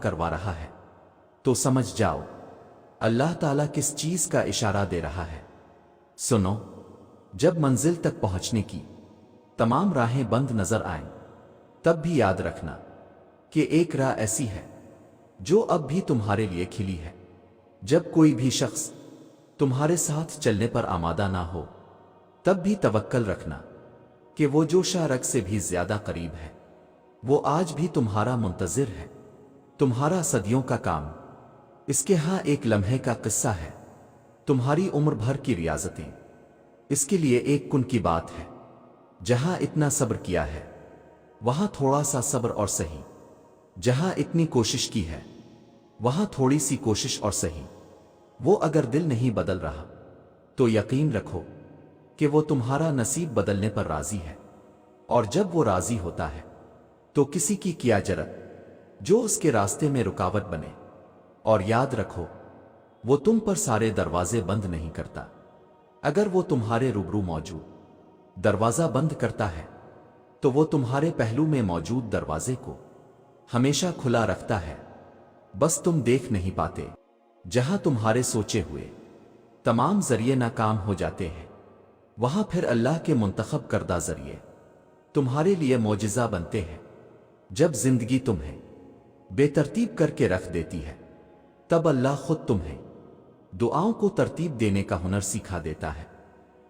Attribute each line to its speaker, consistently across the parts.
Speaker 1: کروا رہا ہے تو سمجھ جاؤ اللہ تعالیٰ کس چیز کا اشارہ دے رہا ہے۔ سنو، جب منزل تک پہنچنے کی تمام راہیں بند نظر آئیں تب بھی یاد رکھنا کہ ایک راہ ایسی ہے جو اب بھی تمہارے لیے کھلی ہے۔ جب کوئی بھی شخص تمہارے ساتھ چلنے پر آمادہ نہ ہو تب بھی توکل رکھنا کہ وہ جو شارک سے بھی زیادہ قریب ہے وہ آج بھی تمہارا منتظر ہے۔ تمہارا صدیوں کا کام، اس کے ہاں ایک لمحے کا قصہ ہے، تمہاری عمر بھر کی ریاضتیں اس کے لیے ایک کن کی بات ہے۔ جہاں اتنا صبر کیا ہے وہاں تھوڑا سا صبر اور سہی، جہاں اتنی کوشش کی ہے وہاں تھوڑی سی کوشش اور سہی۔ وہ اگر دل نہیں بدل رہا تو یقین رکھو کہ وہ تمہارا نصیب بدلنے پر راضی ہے، اور جب وہ راضی ہوتا ہے تو کسی کی کیا جرأت جو اس کے راستے میں رکاوٹ بنے۔ اور یاد رکھو وہ تم پر سارے دروازے بند نہیں کرتا، اگر وہ تمہارے روبرو موجود دروازہ بند کرتا ہے تو وہ تمہارے پہلو میں موجود دروازے کو ہمیشہ کھلا رکھتا ہے، بس تم دیکھ نہیں پاتے۔ جہاں تمہارے سوچے ہوئے تمام ذریعے ناکام ہو جاتے ہیں وہاں پھر اللہ کے منتخب کردہ ذریعے تمہارے لیے معجزہ بنتے ہیں۔ جب زندگی تمہیں بے ترتیب کر کے رکھ دیتی ہے تب اللہ خود تمہیں دعاؤں کو ترتیب دینے کا ہنر سکھا دیتا ہے۔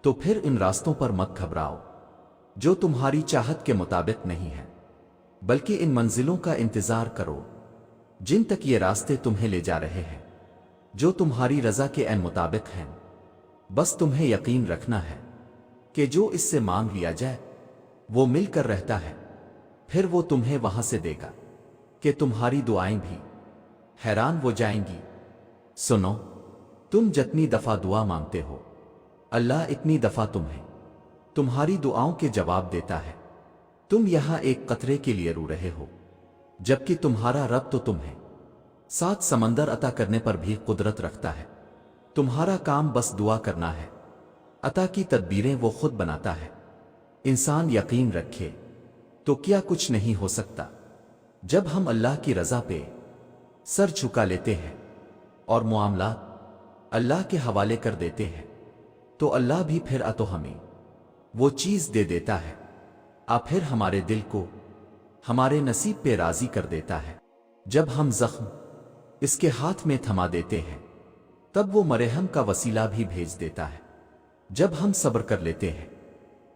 Speaker 1: تو پھر ان راستوں پر مت گھبراؤ جو تمہاری چاہت کے مطابق نہیں ہے، بلکہ ان منزلوں کا انتظار کرو جن تک یہ راستے تمہیں لے جا رہے ہیں، جو تمہاری رضا کے عین مطابق ہیں۔ بس تمہیں یقین رکھنا ہے کہ جو اس سے مانگ لیا جائے وہ مل کر رہتا ہے، پھر وہ تمہیں وہاں سے دے گا کہ تمہاری دعائیں بھی حیران ہو جائیں گی۔ سنو، تم جتنی دفعہ دعا مانگتے ہو اللہ اتنی دفعہ تمہیں تمہاری دعاؤں کے جواب دیتا ہے۔ تم یہاں ایک قطرے کے لیے رو رہے ہو جبکہ تمہارا رب تو تمہیں 7 سمندر عطا کرنے پر بھی قدرت رکھتا ہے۔ تمہارا کام بس دعا کرنا ہے، عطا کی تدبیریں وہ خود بناتا ہے۔ انسان یقین رکھے تو کیا کچھ نہیں ہو سکتا۔ جب ہم اللہ کی رضا پہ سر جھکا لیتے ہیں اور معاملات اللہ کے حوالے کر دیتے ہیں تو اللہ بھی پھر تو ہمیں وہ چیز دے دیتا ہے، پھر ہمارے دل کو ہمارے نصیب پہ راضی کر دیتا ہے۔ جب ہم زخم اس کے ہاتھ میں تھما دیتے ہیں تب وہ مرہم کا وسیلہ بھی بھیج دیتا ہے۔ جب ہم صبر کر لیتے ہیں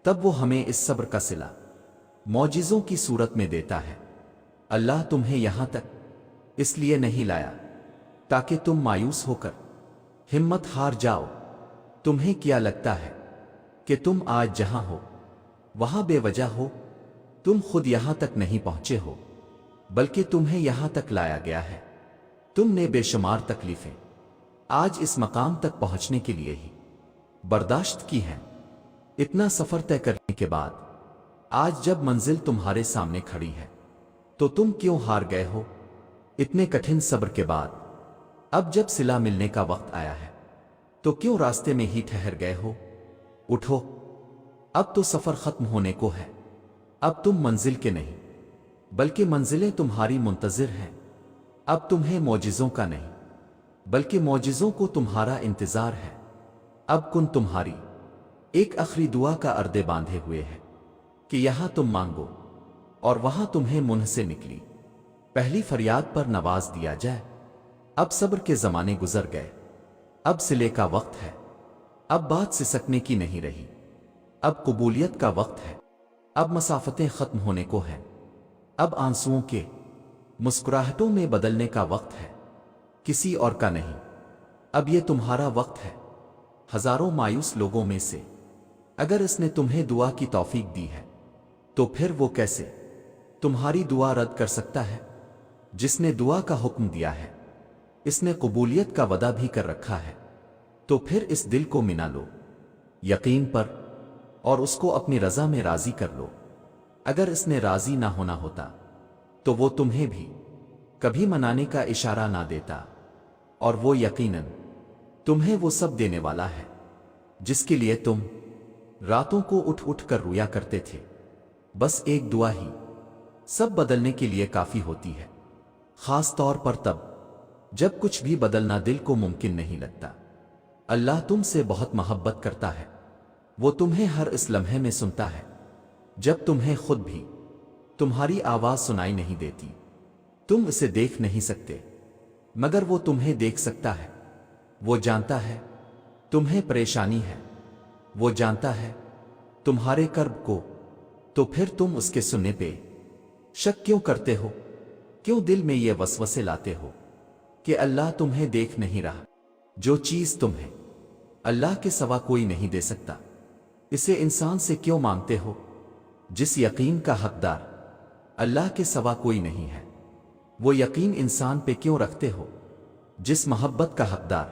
Speaker 1: تب وہ ہمیں اس صبر کا صلہ معجزوں کی صورت میں دیتا ہے۔ اللہ تمہیں یہاں تک اس لیے نہیں لایا تاکہ تم مایوس ہو کر ہمت ہار جاؤ۔ تمہیں کیا لگتا ہے کہ تم آج جہاں ہو وہاں بے وجہ ہو؟ تم خود یہاں تک نہیں پہنچے ہو بلکہ تمہیں یہاں تک لایا گیا ہے۔ تم نے بے شمار تکلیفیں آج اس مقام تک پہنچنے کے لیے ہی برداشت کی ہیں۔ اتنا سفر طے کرنے کے بعد آج جب منزل تمہارے سامنے کھڑی ہے تو تم کیوں ہار گئے ہو؟ اتنے کٹھن صبر کے بعد اب جب صلہ ملنے کا وقت آیا ہے تو کیوں راستے میں ہی ٹھہر گئے ہو؟ اٹھو، اب تو سفر ختم ہونے کو ہے۔ اب تم منزل کے نہیں بلکہ منزلیں تمہاری منتظر ہیں۔ اب تمہیں معجزوں کا نہیں بلکہ معجزوں کو تمہارا انتظار ہے۔ اب کن تمہاری ایک آخری دعا کا اردے باندھے ہوئے ہے کہ یہاں تم مانگو اور وہاں تمہیں منہ سے نکلی پہلی فریاد پر نواز دیا جائے۔ اب صبر کے زمانے گزر گئے، اب صلے کا وقت ہے۔ اب بات سسکنے کی نہیں رہی، اب قبولیت کا وقت ہے۔ اب مسافتیں ختم ہونے کو ہیں، اب آنسوؤں کے مسکراہٹوں میں بدلنے کا وقت ہے، کسی اور کا نہیں۔ اب یہ تمہارا وقت ہے۔ ہزاروں مایوس لوگوں میں سے اگر اس نے تمہیں دعا کی توفیق دی ہے تو پھر وہ کیسے تمہاری دعا رد کر سکتا ہے؟ جس نے دعا کا حکم دیا ہے اس نے قبولیت کا وعدہ بھی کر رکھا ہے، تو پھر اس دل کو منا لو یقین پر اور اس کو اپنی رضا میں راضی کر لو۔ اگر اس نے راضی نہ ہونا ہوتا تو وہ تمہیں بھی کبھی منانے کا اشارہ نہ دیتا، اور وہ یقیناً تمہیں وہ سب دینے والا ہے جس کے لیے تم راتوں کو اٹھ اٹھ کر رویا کرتے تھے۔ بس ایک دعا ہی سب بدلنے کے لیے کافی ہوتی ہے۔ خاص طور پر تب جب کچھ بھی بدلنا دل کو ممکن نہیں لگتا۔ اللہ تم سے بہت محبت کرتا ہے، وہ تمہیں ہر اس لمحے میں سنتا ہے جب تمہیں خود بھی تمہاری آواز سنائی نہیں دیتی۔ تم اسے دیکھ نہیں سکتے مگر وہ تمہیں دیکھ سکتا ہے۔ وہ جانتا ہے تمہیں پریشانی ہے، وہ جانتا ہے تمہارے کرب کو، تو پھر تم اس کے سننے پہ شک کیوں کرتے ہو؟ کیوں دل میں یہ وسوسے لاتے ہو کہ اللہ تمہیں دیکھ نہیں رہا؟ جو چیز تمہیں اللہ کے سوا کوئی نہیں دے سکتا، اسے انسان سے کیوں مانگتے ہو؟ جس یقین کا حقدار اللہ کے سوا کوئی نہیں ہے، وہ یقین انسان پہ کیوں رکھتے ہو؟ جس محبت کا حقدار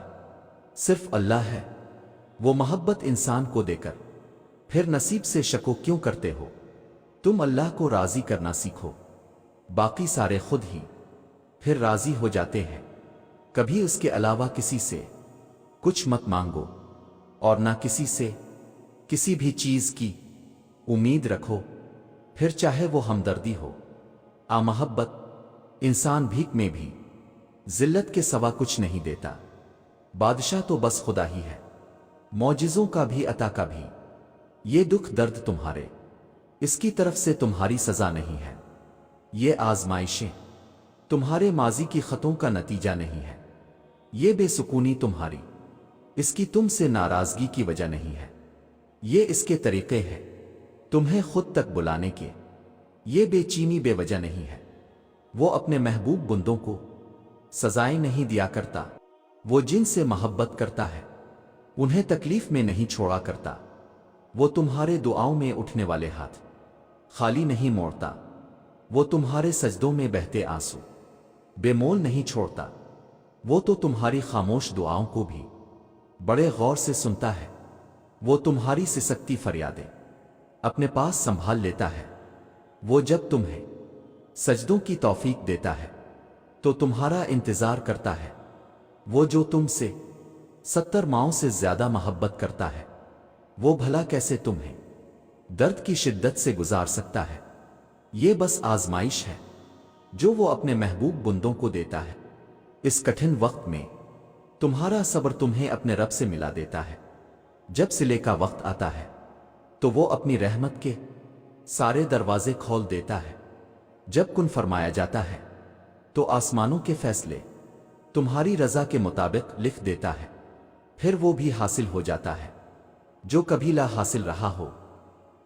Speaker 1: صرف اللہ ہے، وہ محبت انسان کو دے کر پھر نصیب سے شکو کیوں کرتے ہو؟ تم اللہ کو راضی کرنا سیکھو، باقی سارے خود ہی پھر راضی ہو جاتے ہیں۔ کبھی اس کے علاوہ کسی سے کچھ مت مانگو اور نہ کسی سے کسی بھی چیز کی امید رکھو، پھر چاہے وہ ہمدردی ہو۔ محبت انسان بھیک میں بھی ذلت کے سوا کچھ نہیں دیتا۔ بادشاہ تو بس خدا ہی ہے، معجزوں کا بھی عطا کا بھی۔ یہ دکھ درد تمہارے اس کی طرف سے تمہاری سزا نہیں ہے، یہ آزمائشیں تمہارے ماضی کی خطوں کا نتیجہ نہیں ہے، یہ بے سکونی تمہاری اس کی تم سے ناراضگی کی وجہ نہیں ہے، یہ اس کے طریقے ہیں تمہیں خود تک بلانے کے۔ یہ بے چینی بے وجہ نہیں ہے، وہ اپنے محبوب بندوں کو سزائیں نہیں دیا کرتا، وہ جن سے محبت کرتا ہے انہیں تکلیف میں نہیں چھوڑا کرتا۔ وہ تمہارے دعاؤں میں اٹھنے والے ہاتھ خالی نہیں موڑتا، وہ تمہارے سجدوں میں بہتے آنسو بے مول نہیں چھوڑتا، وہ تو تمہاری خاموش دعاؤں کو بھی بڑے غور سے سنتا ہے، وہ تمہاری سسکتی فریادیں اپنے پاس سنبھال لیتا ہے، وہ جب تمہیں سجدوں کی توفیق دیتا ہے تو تمہارا انتظار کرتا ہے، وہ جو تم سے 70 ماؤں سے زیادہ محبت کرتا ہے وہ بھلا کیسے تمہیں درد کی شدت سے گزار سکتا ہے؟ یہ بس آزمائش ہے جو وہ اپنے محبوب بندوں کو دیتا ہے۔ اس کٹھن وقت میں تمہارا صبر تمہیں اپنے رب سے ملا دیتا ہے۔ جب صلے کا وقت آتا ہے تو وہ اپنی رحمت کے سارے دروازے کھول دیتا ہے۔ جب کن فرمایا جاتا ہے تو آسمانوں کے فیصلے تمہاری رضا کے مطابق لکھ دیتا ہے، پھر وہ بھی حاصل ہو جاتا ہے جو کبھی لا حاصل رہا ہو۔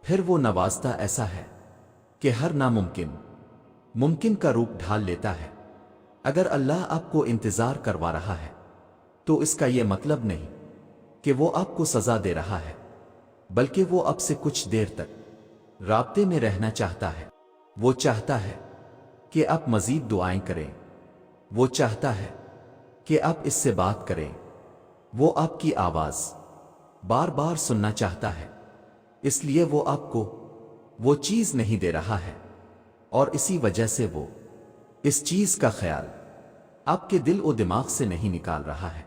Speaker 1: پھر وہ نوازتا ایسا ہے کہ ہر ناممکن ممکن کا روپ ڈھال لیتا ہے۔ اگر اللہ آپ کو انتظار کروا رہا ہے تو اس کا یہ مطلب نہیں کہ وہ آپ کو سزا دے رہا ہے، بلکہ وہ آپ سے کچھ دیر تک رابطے میں رہنا چاہتا ہے۔ وہ چاہتا ہے کہ آپ مزید دعائیں کریں، وہ چاہتا ہے کہ آپ اس سے بات کریں، وہ آپ کی آواز بار بار سننا چاہتا ہے، اس لیے وہ آپ کو وہ چیز نہیں دے رہا ہے، اور اسی وجہ سے وہ اس چیز کا خیال آپ کے دل و دماغ سے نہیں نکال رہا ہے۔